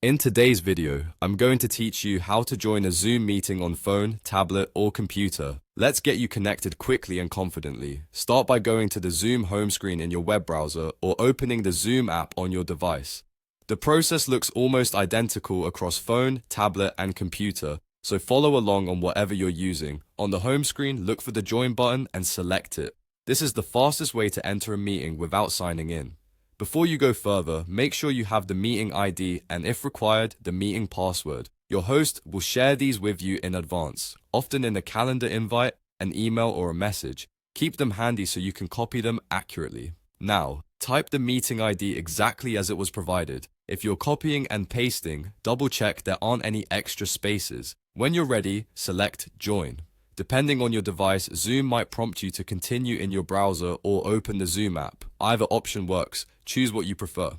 In today's video, I'm going to teach you how to join a Zoom meeting on phone, tablet, or computer. Let's get you connected quickly and confidently. Start by going to the Zoom home screen in your web browser or opening the Zoom app on your device. The process looks almost identical across phone, tablet, and computer, so follow along on whatever you're using. On the home screen, look for the Join button and select it. This is the fastest way to enter a meeting without signing in. Before you go further, make sure you have the meeting ID and, if required, the meeting password. Your host will share these with you in advance, often in a calendar invite, an email, or a message. Keep them handy so you can copy them accurately. Now, type the meeting ID exactly as it was provided. If you're copying and pasting, double-check there aren't any extra spaces. When you're ready, select Join. Depending on your device, Zoom might prompt you to continue in your browser or open the Zoom app. Either option works. Choose what you prefer.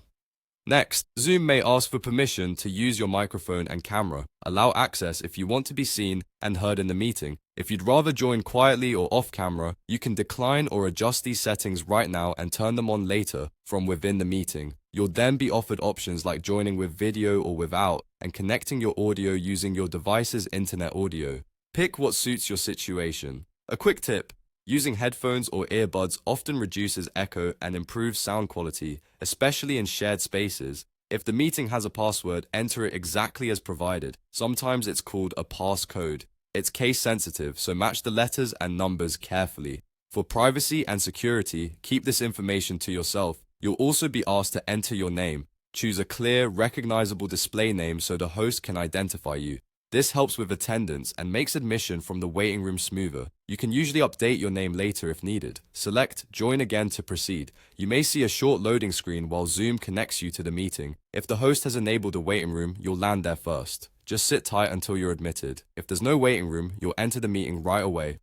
Next, Zoom may ask for permission to use your microphone and camera. Allow access if you want to be seen and heard in the meeting. If you'd rather join quietly or off camera, you can decline or adjust these settings right now and turn them on later from within the meeting. You'll then be offered options like joining with video or without, and connecting your audio using your device's internet audio. Pick what suits your situation. A quick tip: using headphones or earbuds often reduces echo and improves sound quality, especially in shared spaces. If the meeting has a password, enter it exactly as provided. Sometimes it's called a passcode. It's case sensitive, so match the letters and numbers carefully. For privacy and security, keep this information to yourself. You'll also be asked to enter your name. Choose a clear, recognizable display name so the host can identify you. This helps with attendance and makes admission from the waiting room smoother. You can usually update your name later if needed. Select Join again to proceed. You may see a short loading screen while Zoom connects you to the meeting. If the host has enabled a waiting room, you'll land there first. Just sit tight until you're admitted. If there's no waiting room, you'll enter the meeting right away.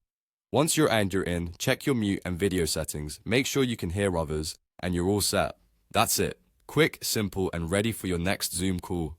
Once you're in, check your mute and video settings. Make sure you can hear others, and you're all set. That's it. Quick, simple, and ready for your next Zoom call.